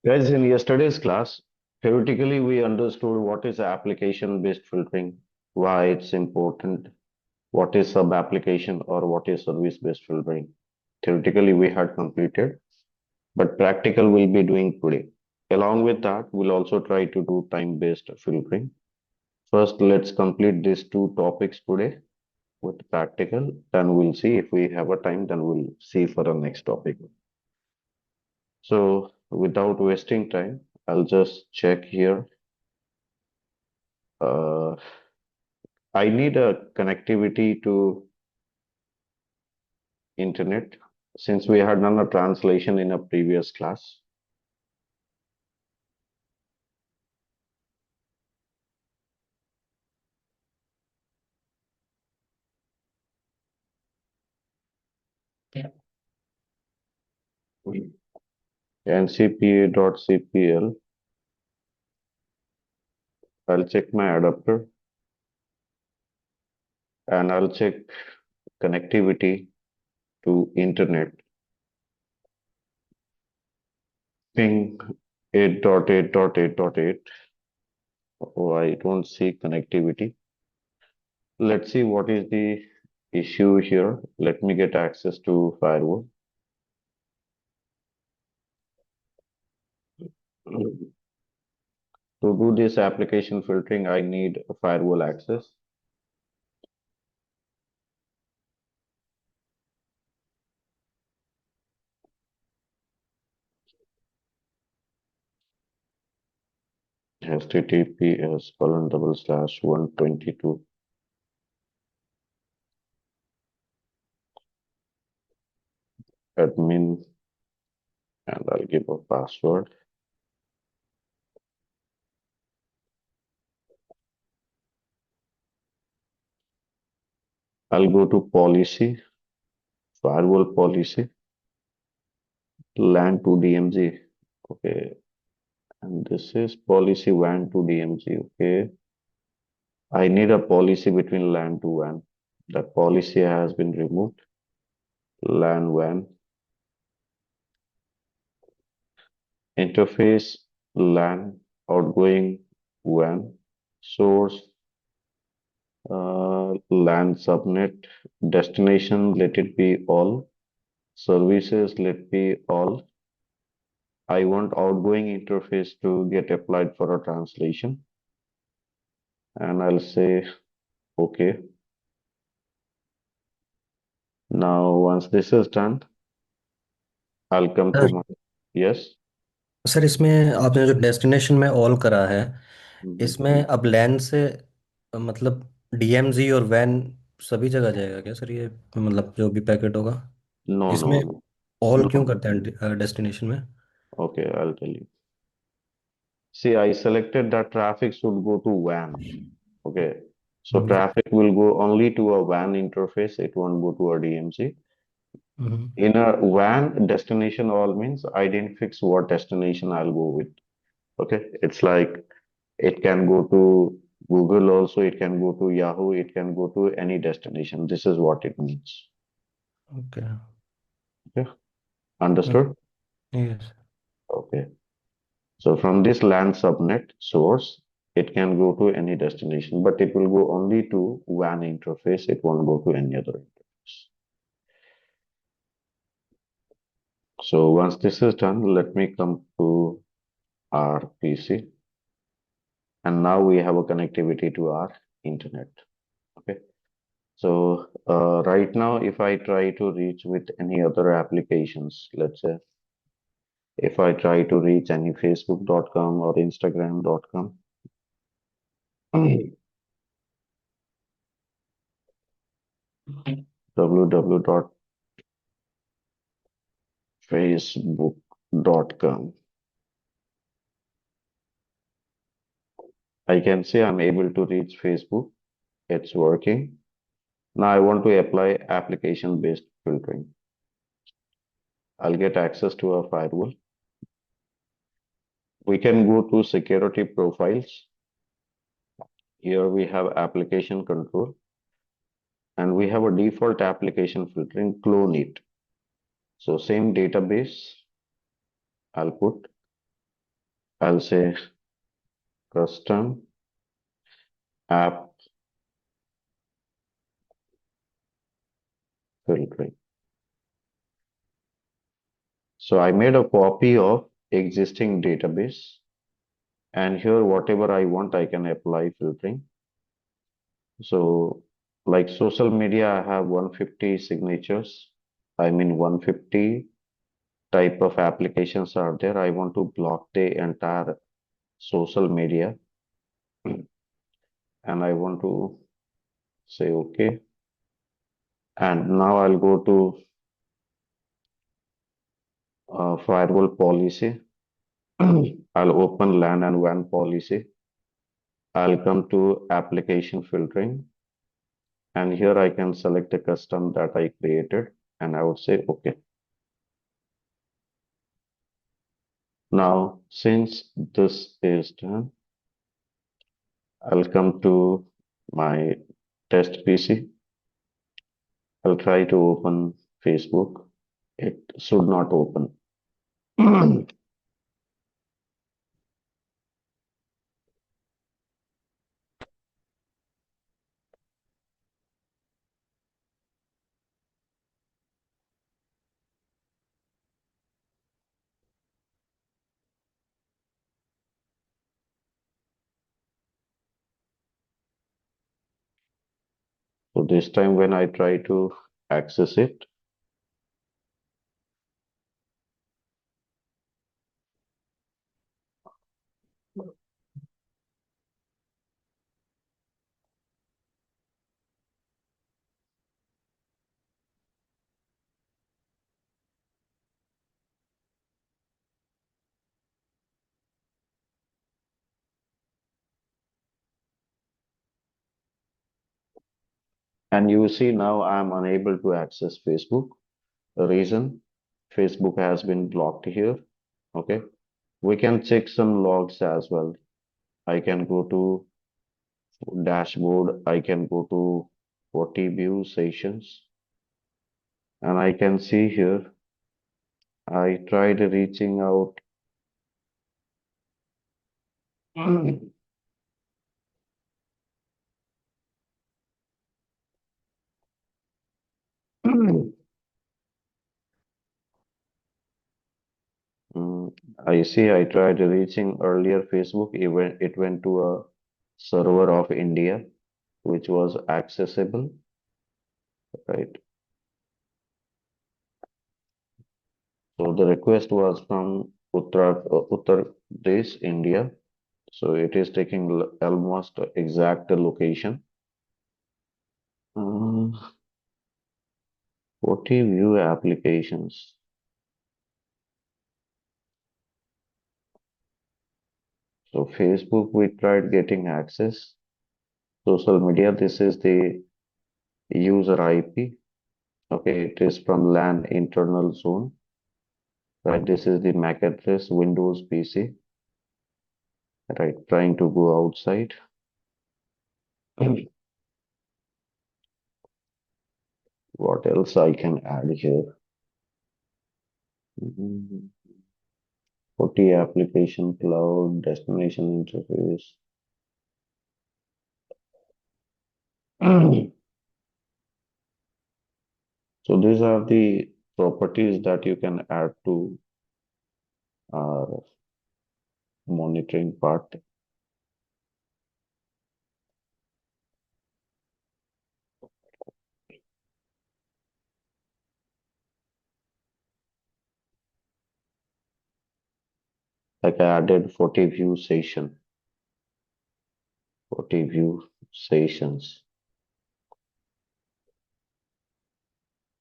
Guys, in yesterday's class, theoretically we understood what is application-based filtering, why it's important, what is sub-application or what is service-based filtering. Theoretically we had completed, but practical we'll be doing today. Along with that, we'll also try to do time-based filtering. First, let's complete these two topics today with practical. Then we'll see if we have a time, then we'll see for the next topic. So without wasting time, I'll just check here. Uh, I need a connectivity to internet since we had done a translation in a previous class. Yeah. ncpa.cpl. I'll check my adapter and I'll check connectivity to internet. Ping 8.8.8.8. Oh, I don't see connectivity. Let's see what is the issue here. Let me get access to firewall. To do this application filtering, I need a firewall access. https://122 admin, and I'll give a password. I'll go to policy, firewall policy, LAN to DMZ. Okay, and this is policy WAN to DMZ. Okay, I need a policy between LAN to WAN. That policy has been removed. LAN WAN interface, LAN outgoing WAN source, LAN subnet, destination, let it be all, services, let be all. I want outgoing interface to get applied for a translation. And I'll say, okay. Now, once this is done, I'll come to sir my, yes. Sir इसमें आपने जो destination में all करा है Mhm. इसमें अब लैन से मतलब डीएमजी और वैन सभी जगह जाएगा क्या सर ये मतलब जो भी पैकेट होगा No, no, इसमें no, ऑल क्यों no. करते हैं डेस्टिनेशन में। Okay, I'll tell you. See, I selected that traffic should go to WAN. Okay. So hmm, traffic will go only to a WAN interface. It won't go to a DMZ. Hmm, In a WAN, destination all means I didn't fix what destination I'll go with. Okay. It's like it can go to Google also, it can go to Yahoo, it can go to any destination. This is what it means. Okay. Okay. Understood? Yes. Okay. So from this LAN subnet source, it can go to any destination, but it will go only to WAN interface. It won't go to any other interface. So once this is done, let me come to our PC. And now we have a connectivity to our internet. Okay. So right now, if I try to reach with any other applications, let's say if I try to reach any facebook.com or instagram.com, www.facebook.com, I can say I'm able to reach Facebook. It's working. Now I want to apply application-based filtering. I'll get access to a firewall. We can go to security profiles. Here we have application control and we have a default application filtering, clone it. So same database I'll put. I'll say custom app filtering. So I made a copy of existing database, and here whatever I want, I can apply filtering. So like social media, I have 150 signatures. I mean 150 type of applications are there. I want to block the entire social media and I want to say okay. And now I'll go to firewall policy. I'll open LAN and WAN policy. I'll come to application filtering, and here I can select the custom that I created and I would say okay. Now, since this is done, I'll come to my test PC. I'll try to open Facebook. It should not open. So this time when I try to access it, and you see now I'm unable to access Facebook. The reason Facebook has been blocked here. Okay. We can check some logs as well. I can go to dashboard. I can go to FortiView sessions and I can see here I tried reaching out. Mm, I see I tried reaching earlier Facebook, even it went to a server of India, which was accessible, right? So the request was from Uttar Pradesh, India. So it is taking almost exact location. Uh, 40 view applications. So Facebook, we tried getting access. Social media, this is the user IP. Okay, it is from LAN internal zone. Right, this is the MAC address, Windows PC. Right, trying to go outside. What else I can add here? 40 application cloud destination interface. So these are the properties that you can add to our monitoring part. Like I added 40 view session, 40 view sessions.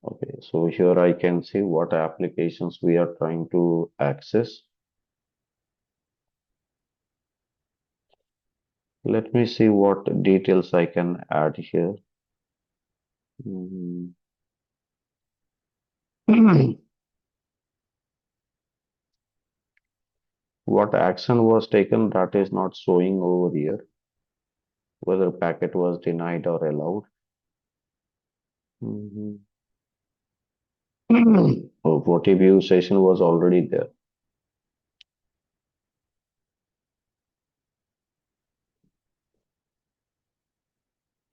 Okay, so here I can see what applications we are trying to access. Let me see what details I can add here. Mhm. What action was taken that is not showing over here, whether packet was denied or allowed. Mhm. Oh, 40 view session was already there.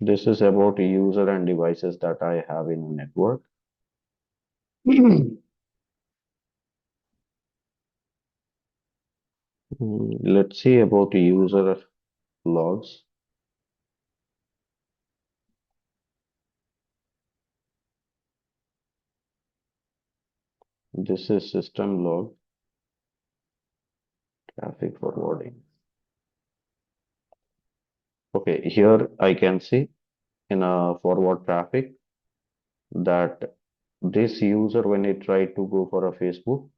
This is about user and devices that I have in a network. Let's see about user logs. This is system log traffic forwarding. Okay, here I can see in a forward traffic that this user, when it tried to go for a Facebook,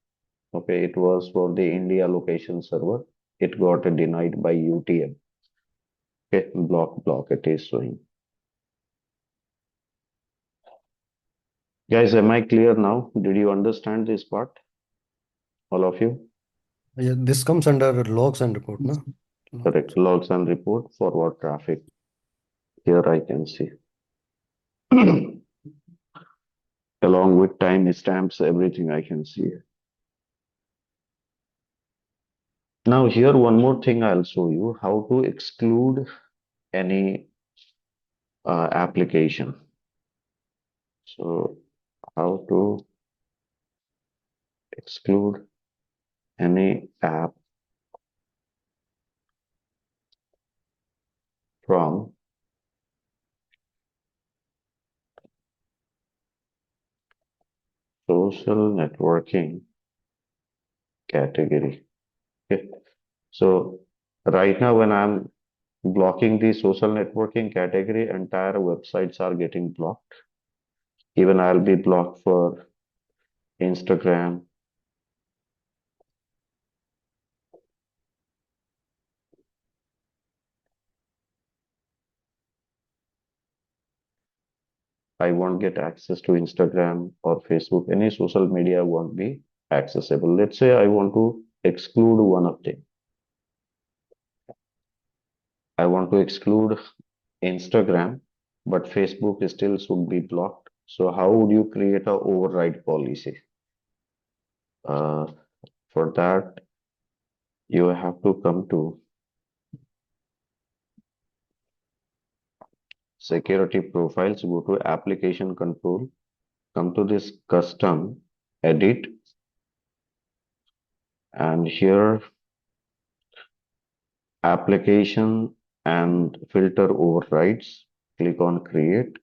okay, it was for the India location server. It got denied by UTM. Okay, block it is showing. Guys, am I clear now? Did you understand this part? All of you? Yeah, this comes under logs and report, no? Correct. Logs and report forward traffic. Here I can see. Along with time stamps, everything I can see. Now here one more thing I'll show you how to exclude any application. So how to exclude any app from social networking category. Okay. So right now when I'm blocking the social networking category, entire websites are getting blocked. Even I'll be blocked for Instagram. I won't get access to Instagram or Facebook. Any social media won't be accessible. Let's say I want to exclude one of them. I want to exclude Instagram, but Facebook still should be blocked. So how would you create a override policy? Uh, for that, you have to come to security profiles, go to application control, come to this custom edit, and here application and filter overrides. Click on create.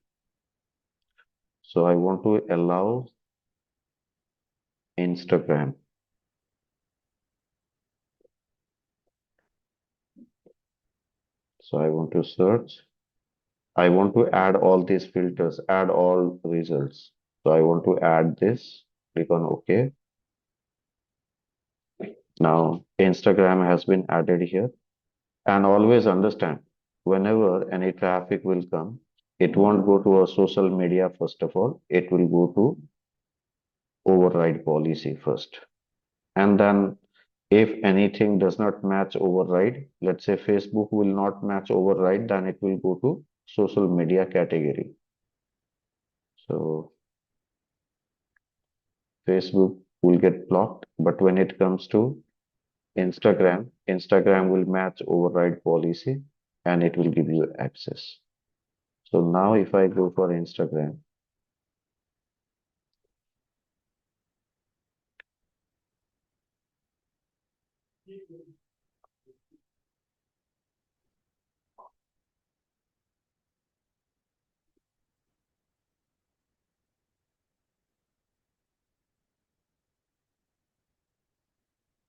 So I want to allow Instagram. So I want to search. I want to add all these filters, add all results. So I want to add this. Click on OK. Now Instagram has been added here. And always understand, whenever any traffic will come, it won't go to a social media first of all. It will go to override policy first. And then if anything does not match override, let's say Facebook will not match override, then it will go to social media category. So Facebook will get blocked, but when it comes to Instagram will match override policy and it will give you access. So now if I go for Instagram,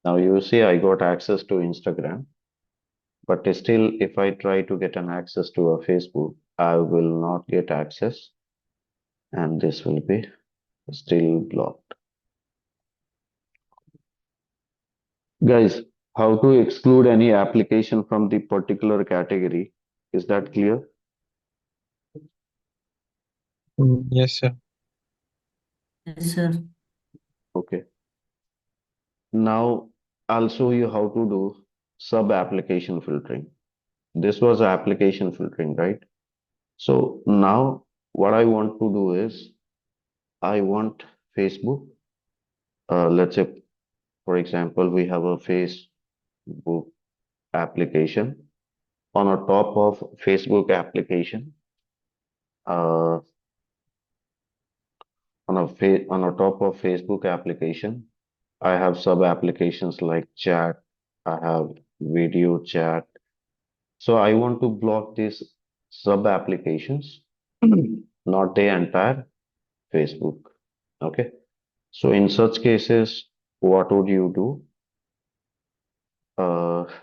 now you see I got access to Instagram, but still if I try to get an access to a Facebook, I will not get access and this will be still blocked. Guys, how to exclude any application from the particular category? Is that clear? Yes, sir. Yes, sir. Okay. Now I'll show you how to do sub application filtering. This was application filtering, right? So now what I want to do is I want Facebook. Let's say, for example, we have a Facebook application. On a top of Facebook application, uh, on a top of Facebook application, I have sub applications like chat, I have video chat. So I want to block these sub applications, not the entire Facebook. Okay. So in such cases, what would you do?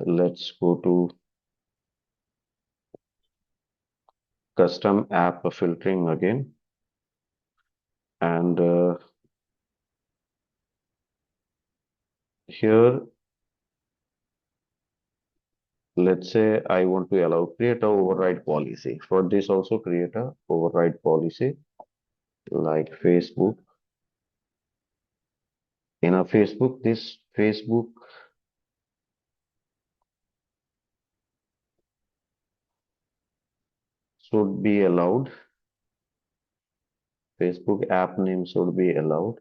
Let's go to custom app filtering again. And here, let's say I want to create a override policy. For this also create a override policy like Facebook. In a Facebook, this Facebook should be allowed. Facebook app name should be allowed.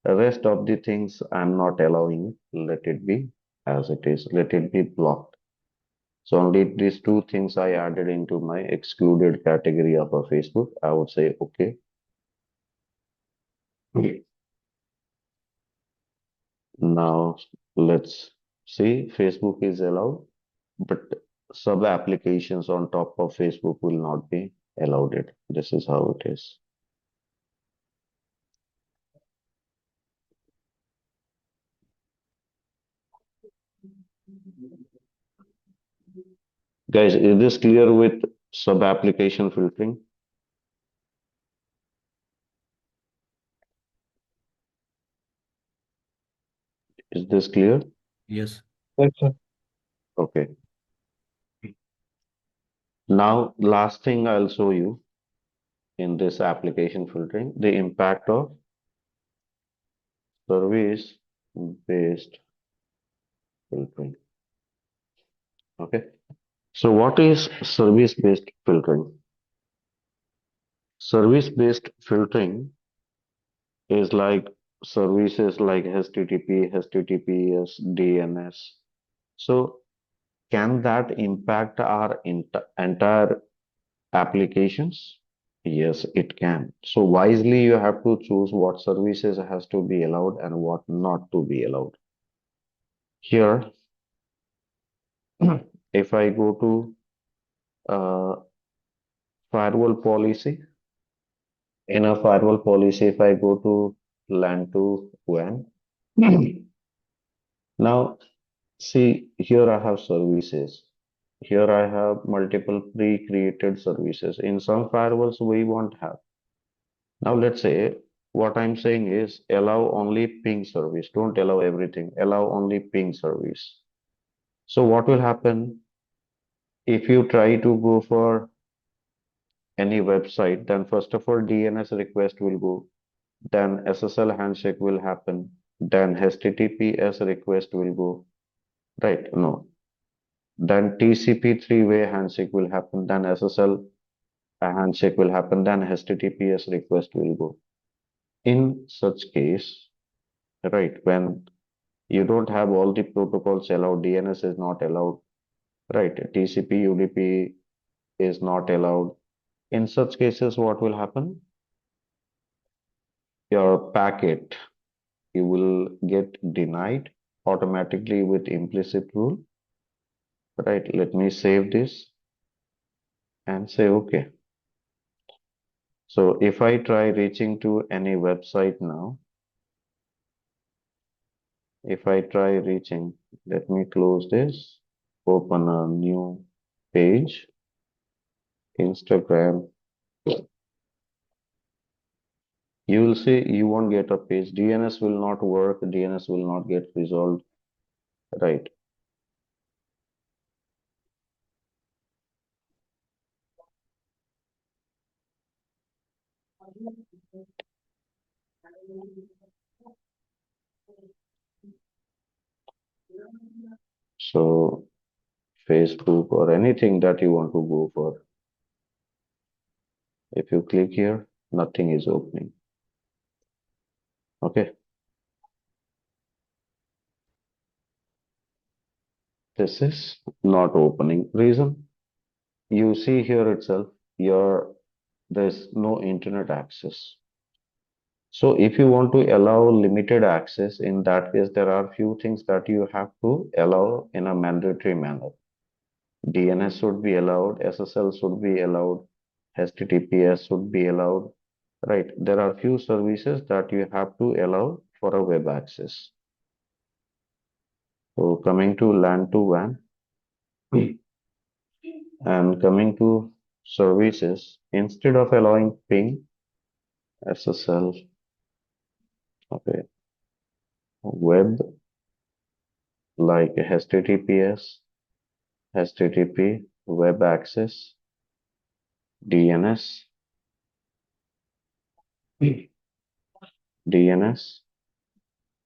The rest of the things I'm not allowing. Let it be as it is. Let it be blocked. So only these two things I added into my excluded category of a Facebook. I would say okay. Now let's see. Facebook is allowed, but sub applications on top of Facebook will not be allowed. This is how it is. Guys, is this clear with sub application filtering? Is this clear? Yes. Yes, sir. Okay. Now, last thing I'll show you in this application filtering, the impact of service-based filtering. Okay. So what is service-based filtering? Service-based filtering is like services like HTTP, HTTPS, DNS. So can that impact our entire applications? Yes, it can. So wisely you have to choose what services has to be allowed and what not to be allowed. Here, if I go to firewall policy, in a firewall policy, if I go to LAN to WAN, now see here I have services. Here I have multiple pre-created services. In some firewalls we won't have. Now let's say what I'm saying is allow only ping service. Don't allow everything. Allow only ping service. So what will happen if you try to go for any website? Then first of all DNS request will go. Then SSL handshake will happen. Then HTTPS request will go. Right? No. Then TCP three-way handshake will happen. Then SSL handshake will happen. Then HTTPS request will go. In such case, right, when you don't have all the protocols allowed, DNS is not allowed, right? TCP, UDP is not allowed. In such cases, what will happen? Your packet, you will get denied automatically with implicit rule, right? Let me save this and say okay. So if I try reaching to any website now, if I try reaching, let me close this, open a new page, Instagram. You will see you won't get a page. DNS will not work. DNS will not get resolved. Right. So Facebook or anything that you want to go for, if you click here, nothing is opening. Okay. This is not opening. Reason? You see here itself, your there's no internet access. So if you want to allow limited access, in that case, there are few things that you have to allow in a mandatory manner. DNS should be allowed, SSL should be allowed, HTTPS should be allowed, right? There are few services that you have to allow for a web access. So coming to LAN to WAN and coming to services, instead of allowing ping, SSL, okay, web like HTTPS, HTTP, web access, DNS, DNS.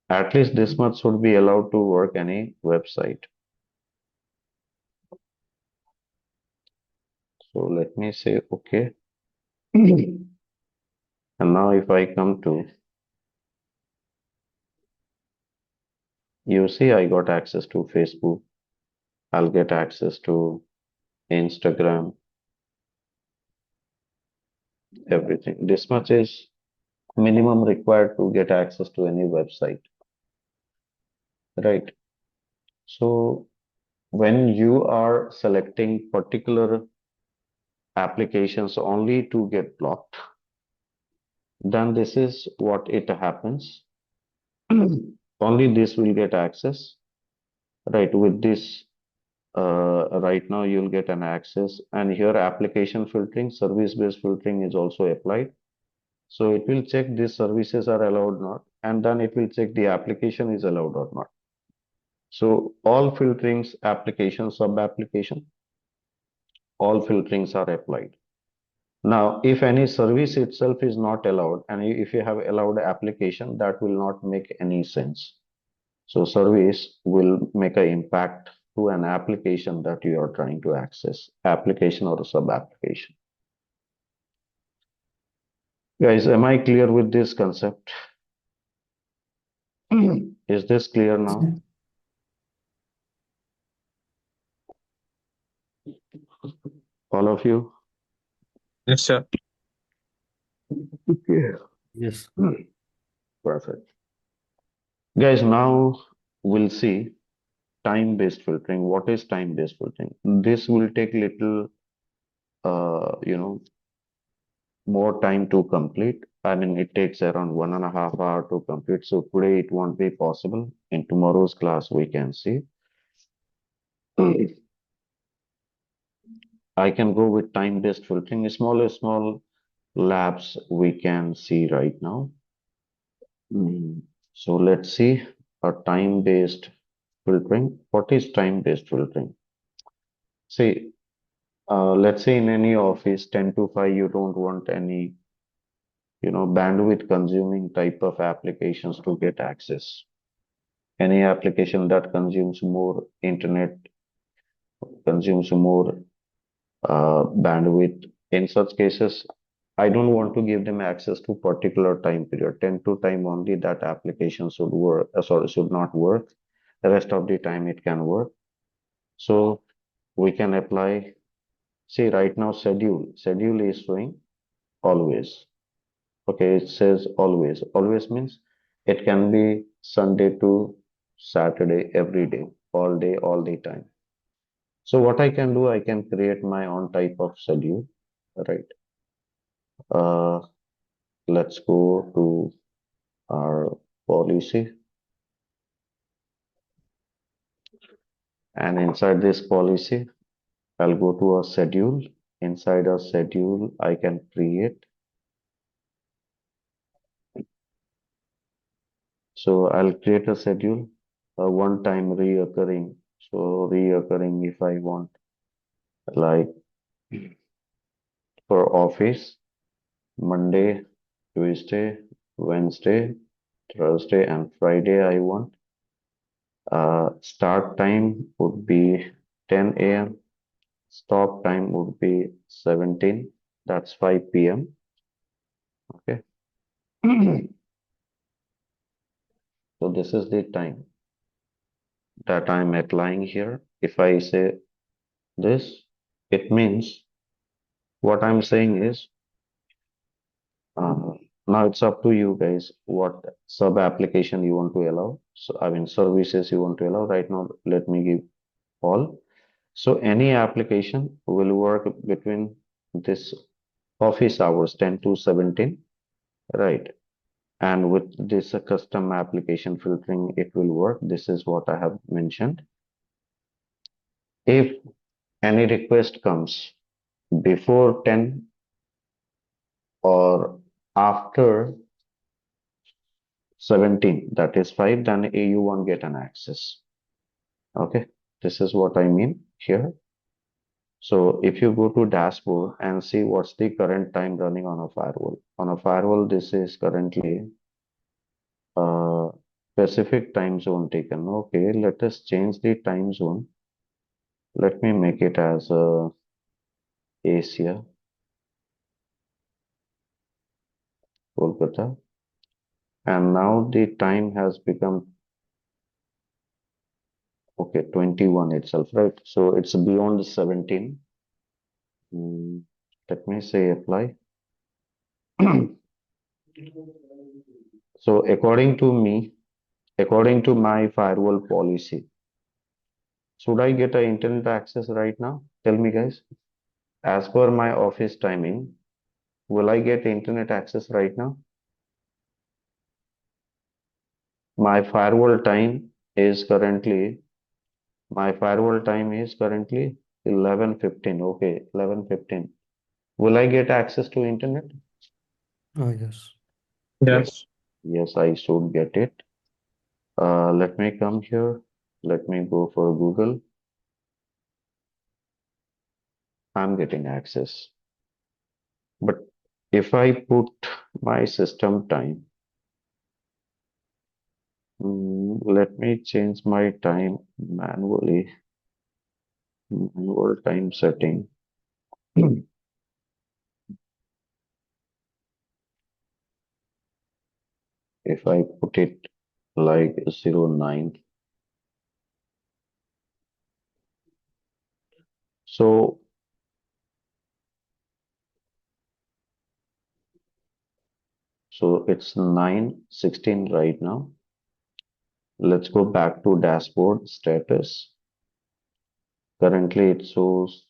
At least this much should be allowed to work any website. So let me say okay. And now if I come to, you see I got access to Facebook. I'll get access to Instagram, everything. This much is minimum required to get access to any website, right? So when you are selecting particular applications only to get blocked, then this is what it happens. Only this will get access, right? With this, right now you'll get an access, and here application filtering, service-based filtering is also applied. So it will check these services are allowed or not, and then it will check the application is allowed or not. So all filterings, application, sub-application, all filterings are applied. Now, if any service itself is not allowed, and if you have allowed application, that will not make any sense. So service will make an impact to an application that you are trying to access, application or a sub-application. Guys, am I clear with this concept? Is this clear now? All of you? Yes, sir. Okay. Yes. Perfect. Guys, now we'll see time-based filtering. What is time-based filtering? This will take little, more time to complete. I mean, it takes around 1.5 hours to complete. So today it won't be possible. In tomorrow's class, we can see. I can go with time-based filtering. Small labs we can see right now. So let's see a time-based filtering. What is time-based filtering? See, let's say in any office, 10 to 5, you don't want any, bandwidth consuming type of applications to get access. Any application that consumes more internet, consumes more bandwidth. In such cases, I don't want to give them access to particular time period. 10 to time only that application should work, should not work. The rest of the time it can work. So we can apply, see right now schedule. Schedule is showing always. Okay, it says always. Always means it can be Sunday to Saturday every day, all the time. So what I can do, I can create my own type of schedule, right? Uh, let's go to our policy, and inside this policy, I'll go to a schedule. Inside a schedule, I can create. So I'll create a schedule, a one-time reoccurring. So reoccurring if I want, like for office, Monday, Tuesday, Wednesday, Thursday, and Friday, I want. Start time would be 10 a.m. Stop time would be 17. That's 5 p.m. Okay. So this is the time that I'm applying here. If I say this, it means what I'm saying is Uh, Now it's up to you guys what sub application you want to allow. So I mean services you want to allow. Right now, let me give all. So any application will work between this office hours 10 to 17, right? And with this custom application filtering, it will work. This is what I have mentioned. If any request comes before 10 or after 17, that is 5, then you won't get an access. Okay, this is what I mean here. So if you go to dashboard and see what's the current time running on a firewall. On a firewall, this is currently specific time zone taken. Okay, let us change the time zone. Let me make it as Asia, Kolkata. And now the time has become, okay, 21 itself, right? So it's beyond 17. Let me say apply. So according to my firewall policy, should I get a internet access right now? Tell me, guys. As per my office timing, will I get internet access right now? My firewall time is currently my firewall time is currently 11:15. Okay, 11:15. Will I get access to internet? Oh, yes. Yes. Yes. Yes, I should get it. Let me come here. Let me go for Google. I'm getting access. But if I put my system time, let me change my time manually. Manual time setting. If I put it like 09. So it's 9:16 right now. Let's go back to dashboard status. Currently it shows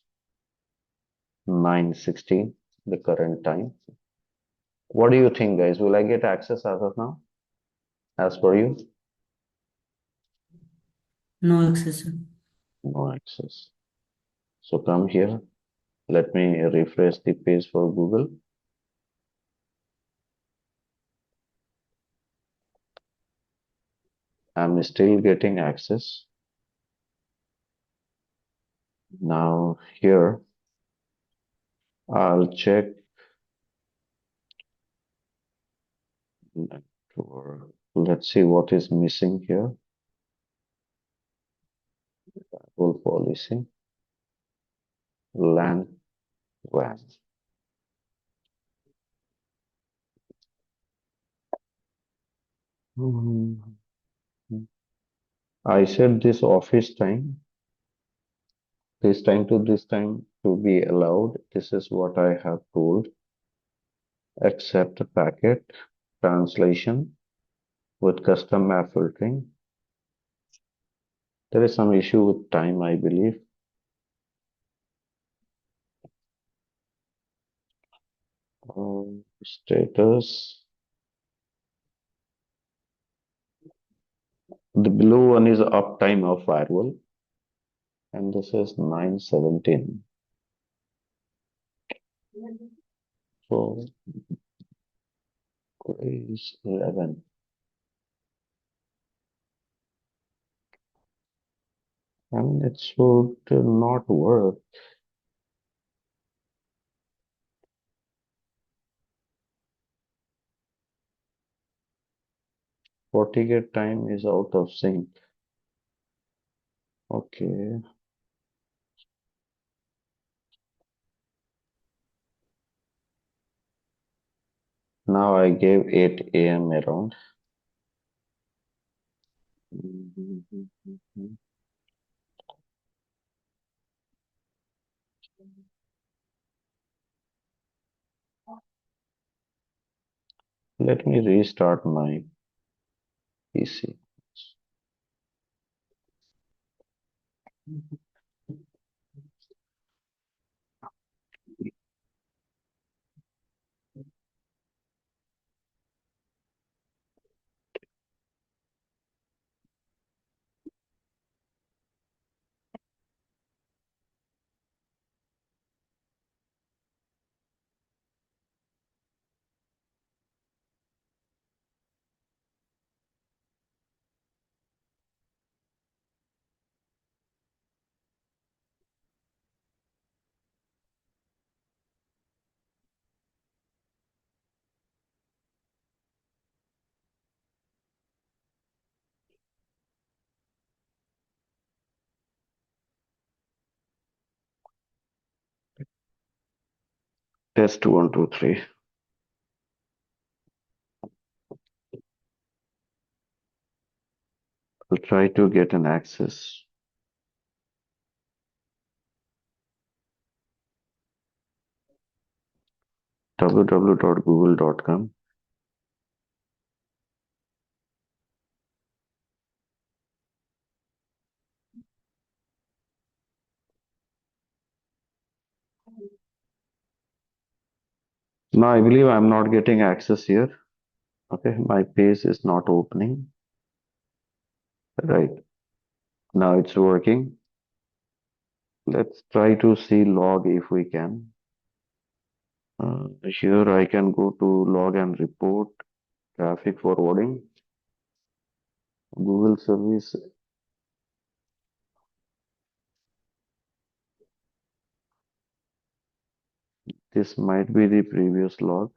9:16, the current time. What do you think, guys? Will I get access as of now? As per you? No access, sir. No access. So come here. Let me refresh the page for Google. I'm still getting access. Now here, I'll check network. Let's see what is missing here. Whole policy, LAN, WAN. Mhm. I said this office time, this time to this time to be allowed. This is what I have told. Accept packet translation with custom map filtering. There is some issue with time, I believe. Status. The below one is uptime of firewall, and this is 9:17. So is 11. I mean, it should not work. FortiGate time is out of sync. Okay. Now I gave 8 a.m. around. Let me restart my PC. Test 1, 2, 3. I'll try to get an access. www.google.com. Now I believe I'm not getting access here. Okay, my page is not opening. Right, now it's working. Let's try to see log if we can. Here I can go to log and report, traffic forwarding, Google service. This might be the previous log.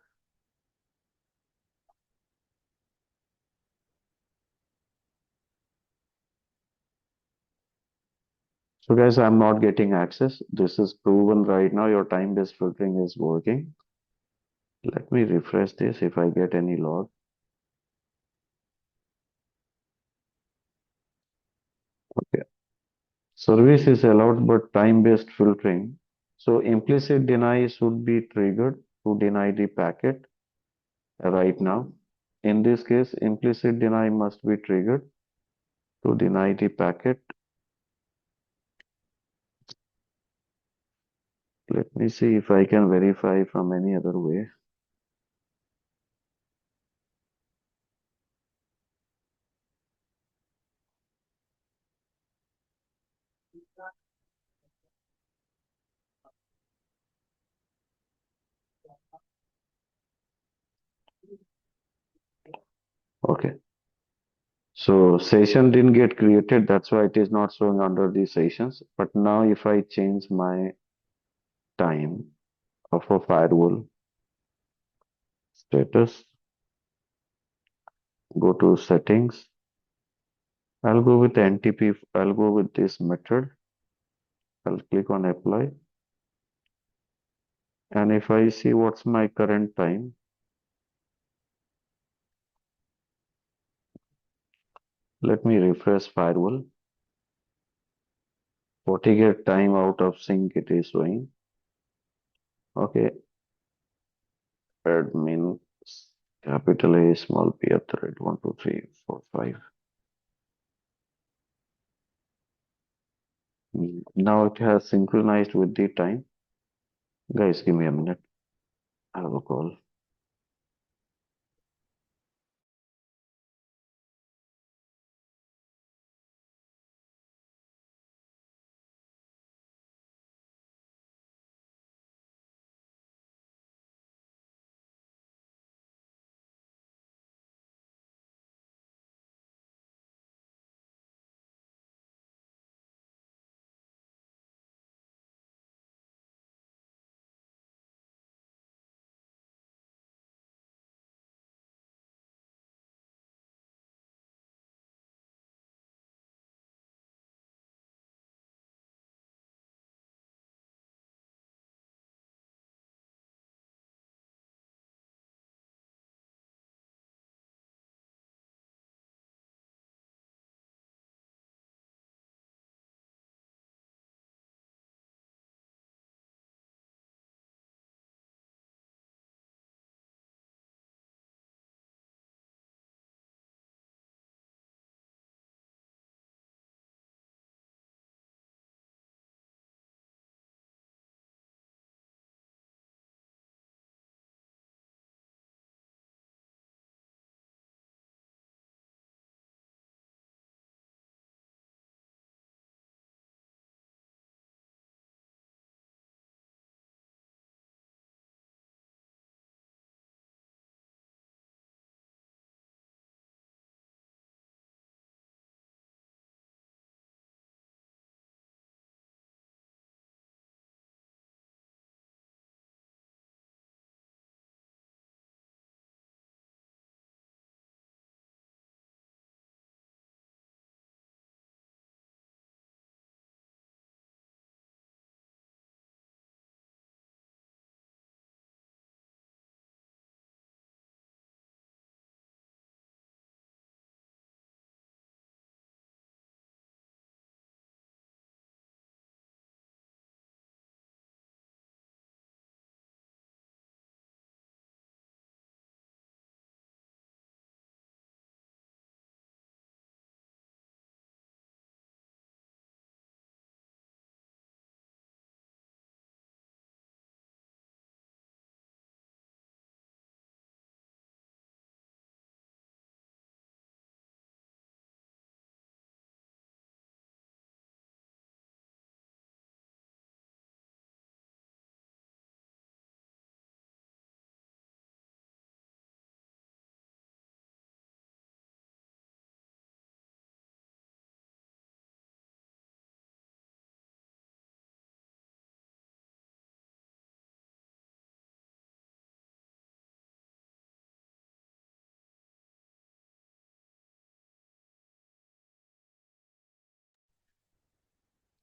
So guys, I'm not getting access. This is proven right now. Your time-based filtering is working. Let me refresh this if I get any log. Okay. Service is allowed, but time-based filtering. So implicit deny should be triggered to deny the packet right now. In this case, implicit deny must be triggered to deny the packet. Let me see if I can verify from any other way. Okay. So session didn't get created. That's why it is not showing under the sessions. But now if I change my time of a firewall status, go to settings. I'll go with NTP. I'll go with this method. I'll click on apply. And if I see what's my current time, let me refresh firewall. FortiGate time out of sync it is showing. Okay, admin capital A small p at the rate 1, 2, 3, 4, 5. Now it has synchronized with the time. Guys, give me a minute. I have a call.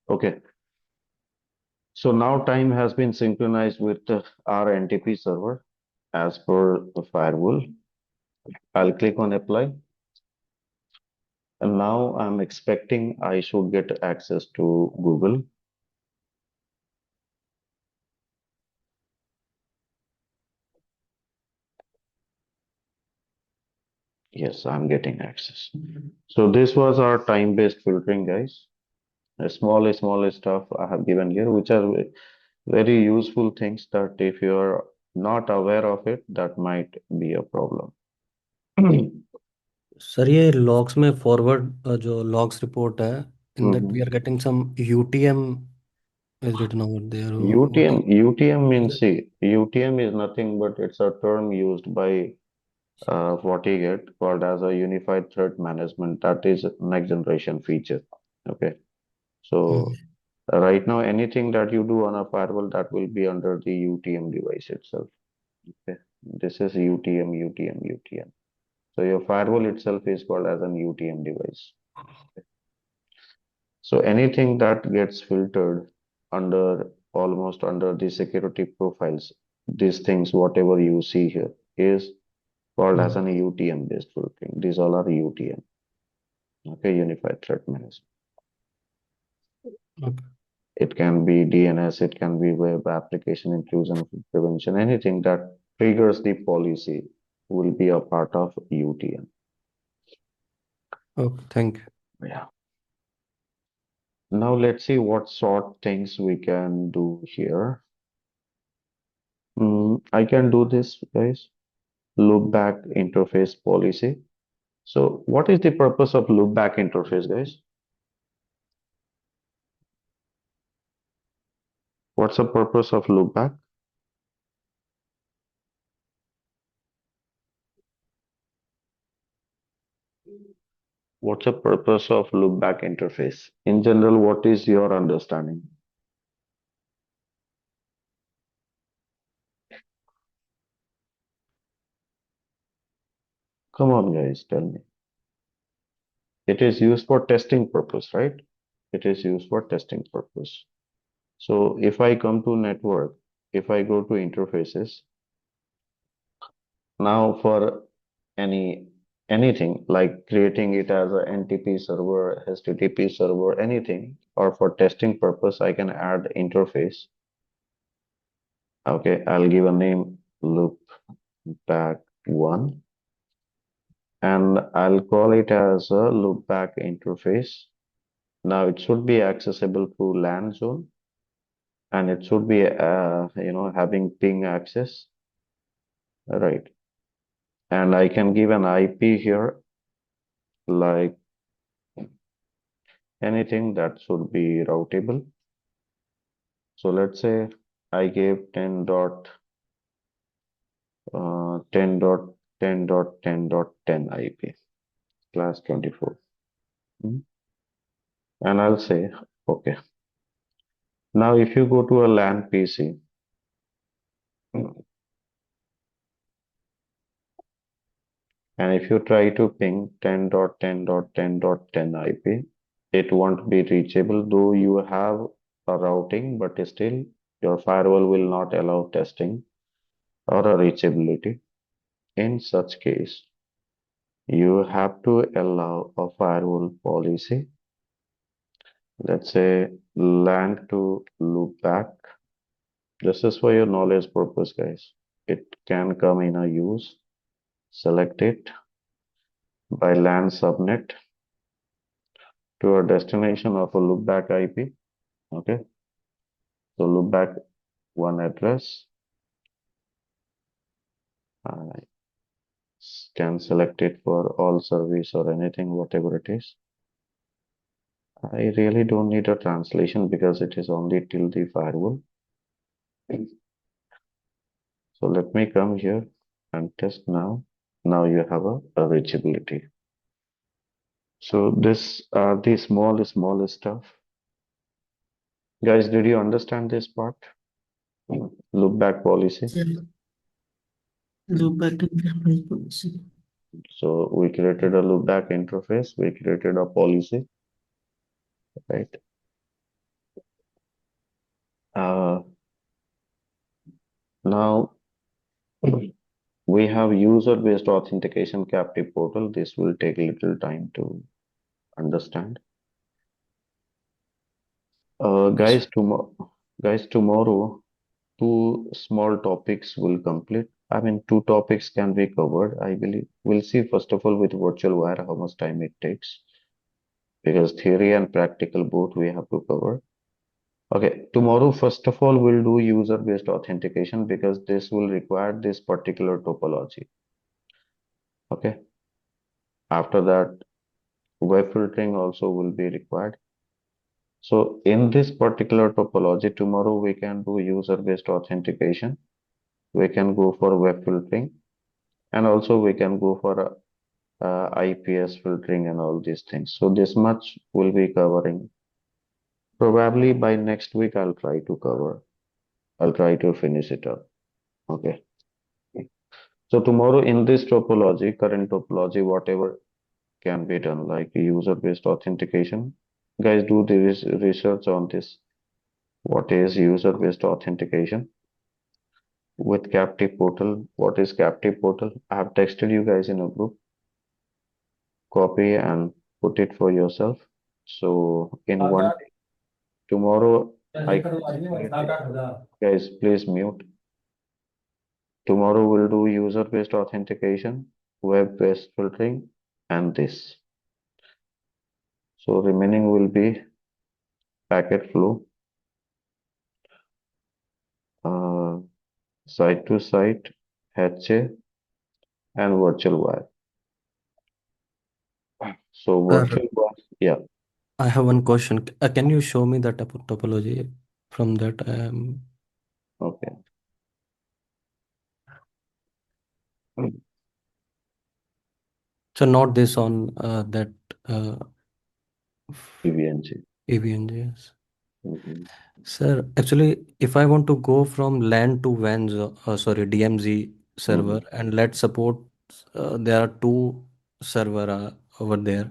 Okay. So now time has been synchronized with our NTP server as per the firewall. I'll click on apply. And now I'm expecting I should get access to Google. Yes, I'm getting access. So this was our time-based filtering, guys. A small stuff I have given here, which are very useful things that if you're not aware of it, that might be a problem. Sir ये logs में forward जो logs report है in that we Mhm. Are getting some UTM is written over there UTM, what UTM is means, it? see, UTM is nothing but it's a term used by FortiGate called as a unified threat management. That is next generation feature. Okay. So right now, anything that you do on a firewall that will be under the UTM device itself. Okay. This is UTM, UTM, UTM. So your firewall itself is called as an UTM device. So anything that gets filtered under almost under the security profiles, these things, whatever you see here, is called as an UTM based filtering. These all are UTM. Okay, Unified Threat Management. Okay. It can be DNS, it can be web application intrusion prevention, anything that triggers the policy will be a part of UTM. Okay, thank you. Yeah. Now let's see what sort things we can do here. I can do this, guys. Loopback interface policy. So what is the purpose of loopback interface, guys? What's the purpose of loopback? What's the purpose of loopback interface? In general, what is your understanding? Come on, guys, tell me. It is used for testing purpose, right? It is used for testing purpose. So if I come to network, if I go to interfaces, now for anything like creating it as a NTP server, HTTP server, anything, or for testing purpose, I can add interface. Okay, I'll give a name loopback one, and I'll call it as a loopback interface. Now it should be accessible through LAN zone, and it should be having ping access, right? And I can give an IP here, like anything that should be routable. So let's say I gave 10.10.10.10.10 IP class 24. And I'll say, okay. Now if you go to a LAN PC, and if you try to ping 10.10.10.10 IP, it won't be reachable, though you have a routing, but still your firewall will not allow testing or a reachability. In such case, you have to allow a firewall policy. Let's say LAN to loopback. This is for your knowledge purpose, guys. It can come in a use. Select it by LAN subnet to a destination of a loopback IP. Okay. So loopback one address. I can select it for all service or anything, whatever it is. I really don't need a translation because it is only till the firewall. So let me come here and test now. Now you have a reachability. So this are the small stuff. Guys, did you understand this part? Loopback policy. Sir, loopback interface policy. So we created a loopback interface. We created a policy, right? Uh, Now we have user-based authentication captive portal. This will take a little time to understand. Guys, tomorrow two small topics will complete. I mean, two topics can be covered, I believe. We'll see first of all with virtual wire how much time it takes, because theory and practical both we have to cover. Okay, tomorrow first of all we'll do user-based authentication because this will require this particular topology. Okay, after that web filtering also will be required. So in this particular topology, tomorrow we can do user-based authentication. We can go for web filtering, and also we can go for IPS filtering and all these things. So this much we'll be covering. Probably by next week I'll try to cover. I'll try to finish it up. Okay. So tomorrow in this topology, current topology, whatever can be done, like user-based authentication. Guys, do the research on this. What is user-based authentication with captive portal? What is captive portal? I have texted you guys in a group. Copy and put it for yourself. So in one day, tomorrow, I guys, please mute. Tomorrow we'll do user-based authentication, web-based filtering, and this. So remaining will be packet flow, uh, site to site, HA, and virtual wire. So Sir, virtual wire, yeah, I have one question. Can you show me the topology from that? okay. So not this on that EVNG. AVNGs. Mhm. Sir, actually, if I want to go from LAN to WAN, sorry, DMZ server, and let's support there are two server over there,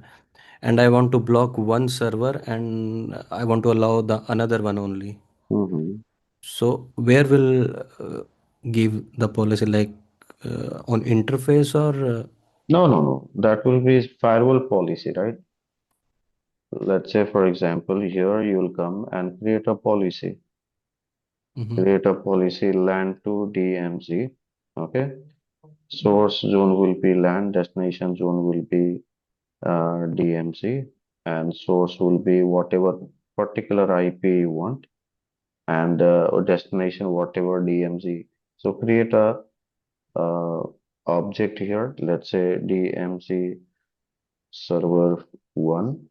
and I want to block one server and I want to allow the another one only. Mhm. So where will give the policy, like on interface or No. That will be firewall policy, right? Let's say, for example, here you will come and create a policy. Mhm. Create a policy LAN to DMZ. Okay. Source zone will be LAN, destination zone will be DMZ, and source will be whatever particular IP you want, and destination whatever DMZ. So create a uh, object here. Let's say DMZ server 1,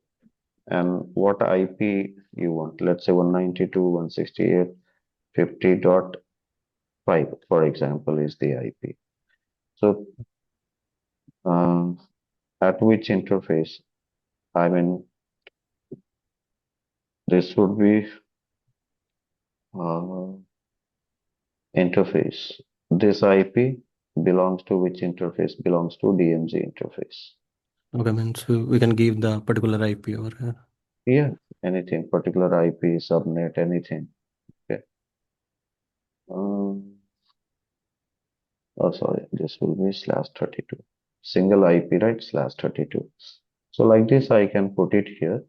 and what IP you want. Let's say 192.168.50.5, for example, is the IP. So at which interface? I mean, this would be uh, interface. This IP belongs to which interface? Belongs to DMZ interface. okay, means we can give the particular IP over here. Yeah, anything, particular IP, subnet, anything. Okay. Oh, sorry, this will be /32. Single IP, right? /32. So like this, I can put it here,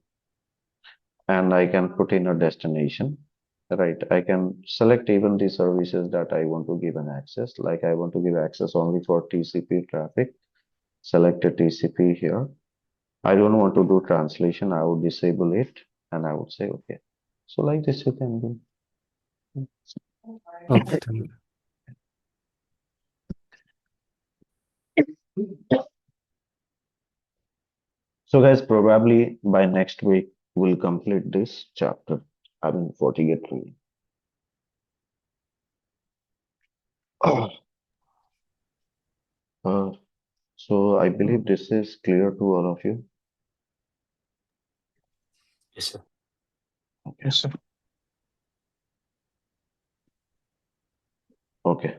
and I can put in a destination, right? I can select even the services that I want to give an access. Like I want to give access only for TCP traffic. Select a TCP here. I don't want to do translation. I would disable it, and I would say okay. So like this, you can do. Okay, thank you. So guys, probably by next week, we'll complete this chapter. I mean, FortiGate 3. Uh, so I believe this is clear to all of you. Yes, sir. Okay. Yes, sir. Okay.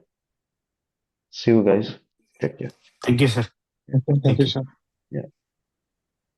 See you guys. Take care. Thank you, sir. Thank Thank you, you. sir. Yeah.